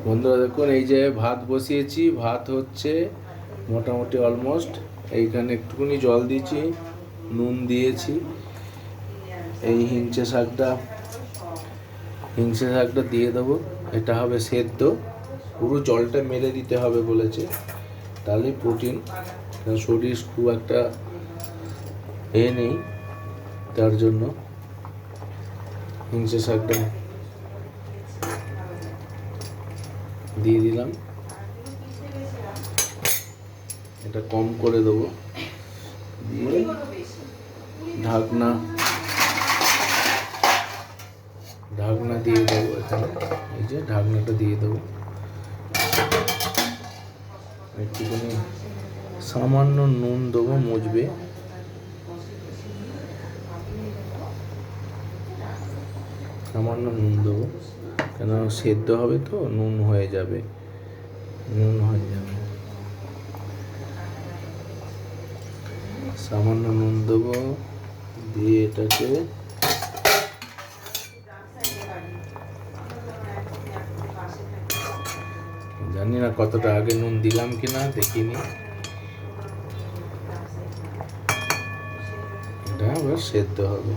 বন্ধুরা দেখুন, এই যে ভাত বসিয়েছি, ভাত হচ্ছে মোটামুটি অলমোস্ট। এইখানে একটুখানি জল দিয়েছি, নুন দিয়েছি। এই হিংসে শাকটা দিয়ে দেবো। এটা হবে সেদ্ধ, পুরো জলটা মেরে দিতে হবে বলেছে, তাহলে প্রোটিন। শরীর খুব একটা নেই, তার জন্য হিংসে শাকটা দিয়ে দিলাম। এটা কম করে দেবো, দিয়ে ঢাকনা দিয়ে দেবো এখানে। এই যে ঢাকনাটা দিয়ে দেবো। একটুখানি সামান্য নুন দেবো, মুছবে। সামান্য নুন দেবো, কেন সেদ্ধ হবে তো, নুন হয়ে যাবে। সামান্য নুন দেবো, দিয়ে এটাকে জানি না কতটা আগে নুন দিলাম কিনা, দেখিনি। এটা আবার সেদ্ধ হবে,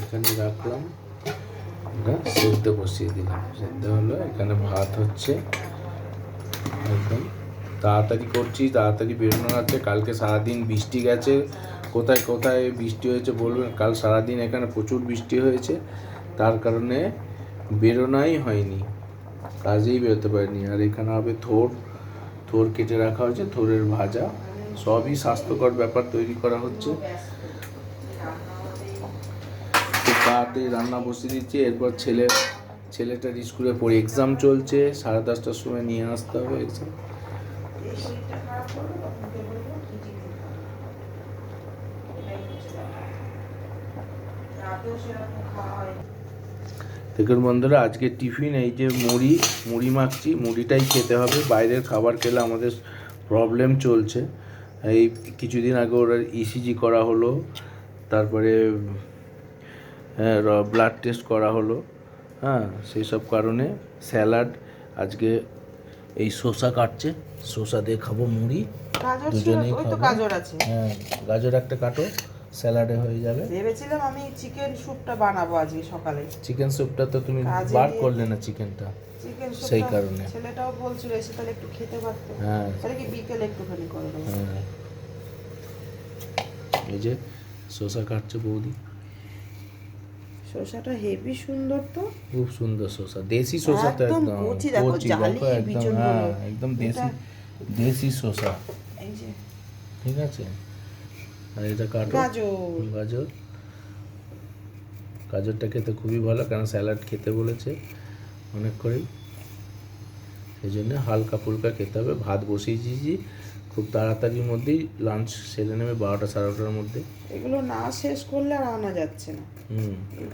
এখানে রাখলাম। এটা সেদ্ধ বসিয়ে দিলাম, সেদ্ধ হলো। এখানে ভাত হচ্ছে। একদম তাড়াতাড়ি করছি, তাড়াতাড়ি বেরোনো আছে। কালকে সারাদিন বৃষ্টি গেছে, কোথায় কোথায় বৃষ্টি হয়েছে বলবেন। কাল সারাদিন এখানে প্রচুর বৃষ্টি হয়েছে, তার কারণে বেরোনোই হয়নি, কাজেই বেরোতে পারিনি। আর এখানে হবে থোর কেটে রাখা হয়েছে, থোরের ভাজা। সবই স্বাস্থ্যকর ব্যাপার তৈরি করা হচ্ছে। খুব তাড়াতাড়ি রান্না বসিয়ে দিচ্ছি। এরপর ছেলেটার স্কুলে পড়ে এক্সাম চলছে, 10:30টার সময় নিয়ে আসতে হবে এক্সাম। দেখুন বন্ধুরা, আজকে টিফিন এই যে মুড়ি মাখছি। মুড়িটাই খেতে হবে, বাইরের খাবার খেলে আমাদের প্রবলেম চলছে। এই কিছুদিন আগে ওরা ইসিজি করা হলো, তারপরে ব্লাড টেস্ট করা হলো। হ্যাঁ, সেই সব কারণে স্যালাড আজকে এই শসা কাটছে, শসা দিয়ে খাবো মুড়ি, দুজনেই খাবো। হ্যাঁ, গাজর একটা কাটো, স্যালাডে হয়ে যাবে। ভেবেছিলাম আমি চিকেন স্যুপটা বানাবো আজকে সকালে। চিকেন স্যুপটা তো তুমি বার করলে না চিকেনটা, সেই কারণে। ছেলেটাও বলছিল এসে তাহলে একটু খেতে পারতো। হ্যাঁ, তাহলে কি বিকেলে একটুখানি করে দেবো। হ্যাঁ, এই যে শসা কাটছে বৌদি। শসাটা হেভি সুন্দর তো, খুব সুন্দর শসা, দেশি শসা তো একদম কচি, দেখো জালি একদম। হ্যাঁ, একদম দেশি শসা। এই যে ঠিক আছে। আর এটা কাটো গাজরটা খেতে খুবই ভালো, কারণ স্যালাড খেতে বলেছে অনেক করেই, সেই জন্য হালকা ফুলকা খেতে হবে। ভাত বসিয়ে দিয়েছি, খুব তাড়াতাড়ির মধ্যেই লাঞ্চ সেরে নেবে, 12টা 12:30টার মধ্যে। এগুলো না শেষ করলে আর আনা যাচ্ছে না।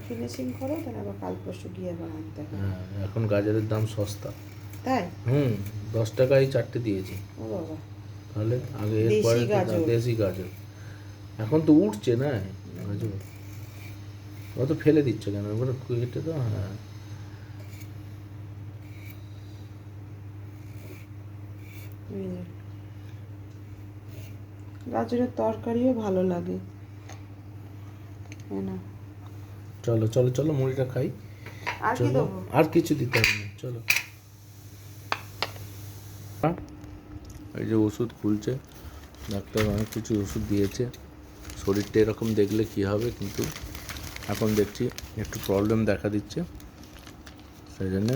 ফিনিশিং করো, তাহলে আবার কাল পরশু গিয়ে আবার আনতে হবে। হ্যাঁ, এখন গাজরের দাম সস্তা। তাই 10 টাকায় 4টে দিয়েছি। ও বাবা, তাহলে আগে এরপরে দেশি গাজর এখন তো উঠছে না গাজর, ও তো ফেলে দিচ্ছ কেন, ওগুলো কেটে তো। হ্যাঁ, গাজরের তরকারিও ভালো লাগে, তাই না? চলো চলো চলো, মুড়িটা খাই। আর কি দেবো? আর কিছু দিতে হবে না, চলো। এই যে ওষুধ খুলছে, ডাক্তার অনেক কিছু ওষুধ দিয়েছে। শরীরটা এরকম দেখলে কি হবে, কিন্তু এখন দেখছি একটু প্রবলেম দেখা দিচ্ছে, সেই জন্য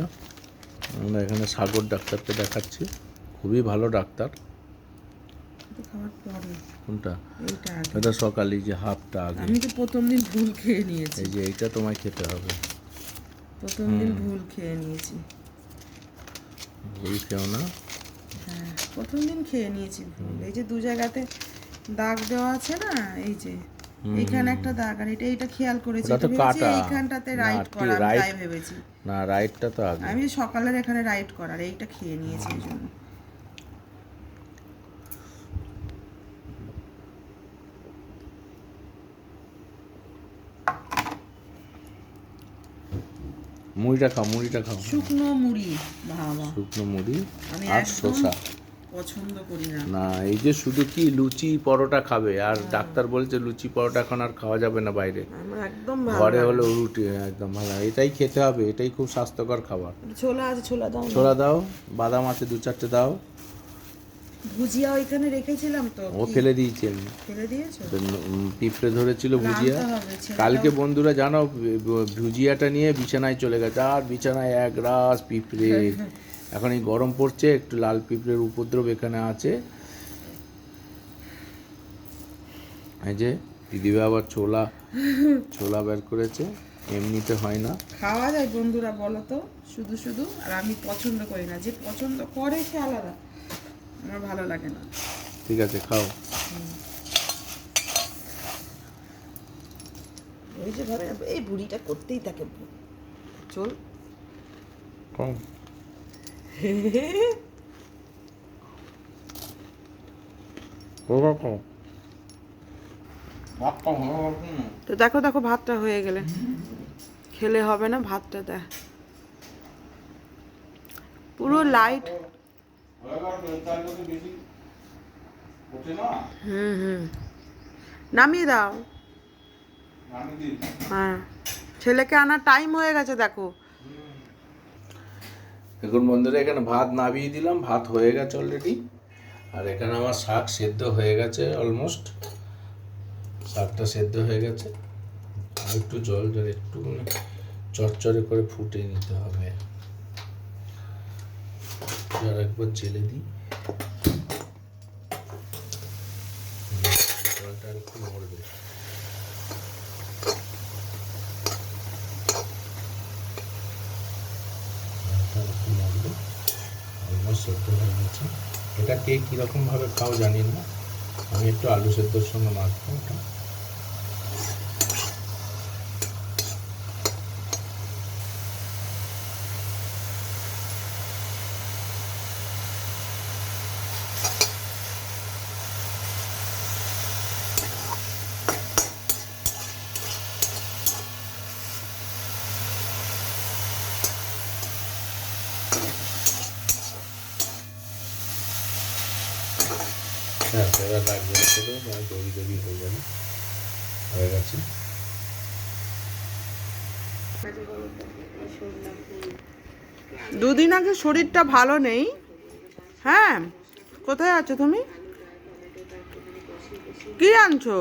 আমরা এখানে সাগর ডাক্তারকে দেখাচ্ছি। খুবই ভালো ডাক্তার। কোনটা? এটা সকালে, যে হাফটা আগে। আমি তো প্রথম দিন ভুল খেয়ে নিয়েছি। এই যে এইটা তোমায় খেতে হবে। প্রথম দিন ভুল খেয়ে নিয়েছি। ভুল খেও না। হ্যাঁ, প্রথম দিন খেয়ে নিয়েছি ভুল। এই যে 2 জায়গাতে দাগ দেওয়া আছে না, এই যে এইখানে একটা দাগ, আর এটা খেয়াল করেছি, ওটা তো কাটা। এইখানটাতে রাইট করা, আমি তাই ভেবেছি। না, রাইটটা তো আগে। আমি সকালের এখানে রাইট করার এইটা খেয়ে নিয়েছি, এই জন্য। মুড়িটা খাও, মুড়িটা খাও। শুকনো মুড়ি, বাবা শুকনো মুড়ি আমি আর একদম শসা। পছন্দ করি না। না, এই যে শুধু কি লুচি পরোটা খাবে, আর ডাক্তার বলছে লুচি পরোটা এখন আর খাওয়া যাবে না বাইরে, আমার একদম ভালো ঘরে লাগে হলো না। রুটি একদম ভালো। এটাই খেতে হবে, এটাই খুব স্বাস্থ্যকর খাবার। ছোলা আছে, ছোলা দাও না। ছোলা দাও, বাদাম আছে 2-4টে দাও। ভুজিয়া ওইখানে রেখেছিলাম তো, ও কি? ফেলে দিয়েছি আমি। ফেলে দিয়েছো? পিঁপড়ে ধরেছিল ভুজিয়া। আনতে হবে, ছেলেটাও- কালকে বন্ধুরা জানো, ভুজিয়াটা নিয়ে বিছানায় চলে গেছে, আর বিছানায় এক রাস পিঁপড়ে। এখন এই গরম পড়ছে, একটু লাল পিঁপড়ের উপদ্রব এখানে আছে। এই যে দিদিভাই আবার ছোলা ছোলা বের করেছে, এমনিতে হয় না। খাওয়া যায় বন্ধুরা বলো তো, শুধু শুধু? আর আমি পছন্দ করি না, যে পছন্দ করে সে আলাদা, আমার ভালো লাগে না। ঠিক আছে, খাও। ওই যে ভাবে এই বুড়িটা করতেই থাকে, চল। খাও। খাও। তো দেখো দেখো, ভাতটা হয়ে গেলে খেলে হবে না, ভাতটা দেখ পুরো লাইট। হুম, নামিয়ে দাও। হ্যাঁ, ছেলেকে আনার টাইম হয়ে গেছে দেখো। এখন বন্ধুরা এখানে ভাত নামিয়ে দিলাম, ভাত হয়ে গেছে অলরেডি। আর এখানে আমার শাক সেদ্ধ হয়ে গেছে অলমোস্ট, শাকটা সেদ্ধ হয়ে গেছে। আর একটু জল জল একটু চচ্চড়ে করে ফুটিয়ে নিতে হবে। আর একবার জেলে দিই, জলটা একটু মরবে। অলমোস্ট সেদ্ধ হয়ে গেছে। এটা কে কীরকমভাবে খাও জানি না, আমি একটু আলু সেদ্ধর সঙ্গে মাখবো এটা। হ্যাঁ, এবার লাগবে তো, দড়ি দড়ি হয়ে যাবে। হয়ে গেছে। দুদিন আগে শরীরটা ভালো নেই। হ্যাঁ, কোথায় আছো তুমি? কি আনছো?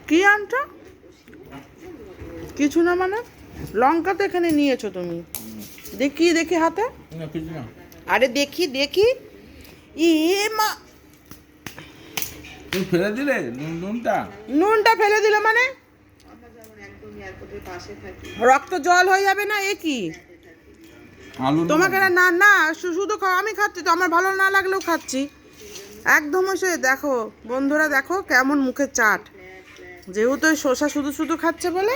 কি আনছো? কিছু না মানে? লঙ্কা তো এখানে নিয়েছো তুমি, দেখি দেখি হাতে। আরে দেখি দেখি। ই মা, তুমি ফেলে দিলে নুনটা? নুনটা ফেলে দিলে মানে? রক্ত জল হয়ে যাবে না, এ কি? তোমাকে না না শুধু খাও, আমি খাচ্ছি তো, আমার ভালো না লাগলেও খাচ্ছি একদম। সে দেখো বন্ধুরা, দেখো কেমন মুখের চাট। যেহেতু ওই শসা শুধু শুধু খাচ্ছে বলে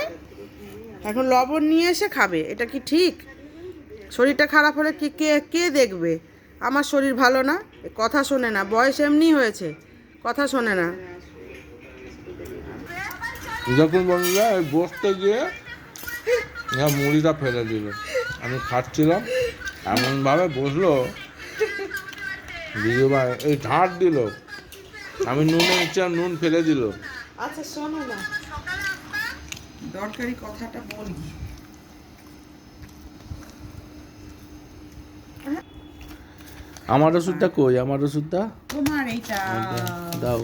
এখন লবণ নিয়ে এসে খাবে, এটা কি ঠিক? শরীরটা খারাপ হলে কি কে কে দেখবে? আমার শরীর ভালো না, কথা শোনে না, বয়স এমনি হয়েছে, কথা শোনে না। যখন বন্ধুরা বসতে গিয়ে মুড়িটা ফেলে দিল, আমি খাচ্ছিলাম, এমনভাবে বসলো দিদিভাই, এই ঝাঁট দিল, আমি নুনে ইচ্ছা নুন ফেলে দিল। আচ্ছা শোনো না, দরকারি কথাটা বলি। আমার ওষুধটা কই? আমার ওষুধটা তোমার এইটা দাও।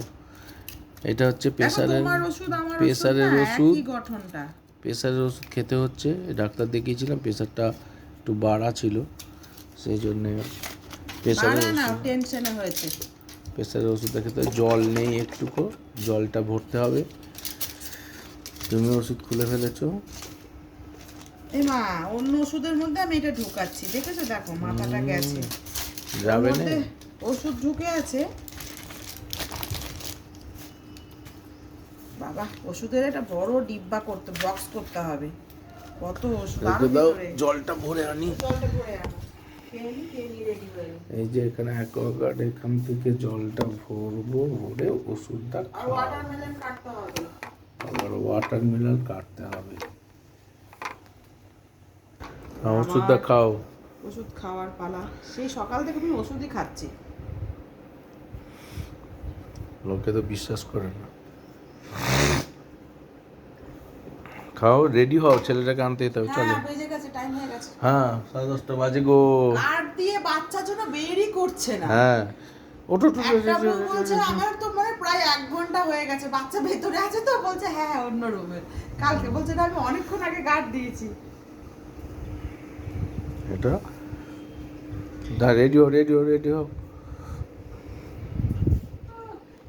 এটা হচ্ছে প্রেসারের, তোমার ওষুধ, আমার প্রেসারের ওষুধ, ওষুধ। একই গঠনটা। প্রেসারের ওষুধ খেতে হচ্ছে। ডাক্তার দেখিয়েছিলাম, প্রেসারটা একটু বাড়া ছিল, সেই জন্যে প্রেসারের না ওষুধ, টেনশনে হয়েছে। প্রেসারের ওষুধটা খেতে হবে। জল নেই, একটুকু জলটা ভরতে হবে। তুমি ওষুধ খুলে ফেলেছো। এই মা, অন্য ওষুধের মধ্যে আমি এটা ঢুকাচ্ছি, দেখেছো? দেখো মাথাটা গেছে, যাবে না। ওষুধ ঢুকে আছে। বাবা, ওষুধের একটা বড় ডিব্বা করতে, বক্স করতে হবে। কত ওষুধ আর ভিতরে। জলটা ভরে আনি। জলটা ভরে আনো, খেয়ে নি রেডি হয়ে। এই যে এখানে অ্যাকোয়াগার্ড, এখান থেকে জলটা ভরবো, ভরে ওষুধটা আর ওয়াটারমেলন কাটতে হবে। আবার ওয়াটারমেলন কাটতে হবে। ওষুধটা খাও। ওষুধ খাওয়ার পালা, সেই সকাল থেকে আমি ওষুধই খাচ্ছি। লোকে তো বিশ্বাস করে না। খাও, রেডি হও, ছেলেটাকে আনতে যেতে হবে, চলো। হ্যাঁ বেজে গেছে, টাইম হয়ে গেছে। হ্যাঁ 10:30 বাজে গো। কার্ড দিয়ে বাচ্চা জন্য বেরই করছে না। হ্যাঁ ওঠো ওঠো, একটা বউ বলছে আমার তো মানে প্রায় 1 ঘন্টা হয়ে গেছে, বাচ্চা ভেতরে আছে তো, বলছে হ্যাঁ হ্যাঁ অন্য রুমে। কালকে বলছে না আমি অনেকক্ষণ আগে গার্ড দিয়েছি। এটা রেডি হও, রেডি হও, রেডি হও।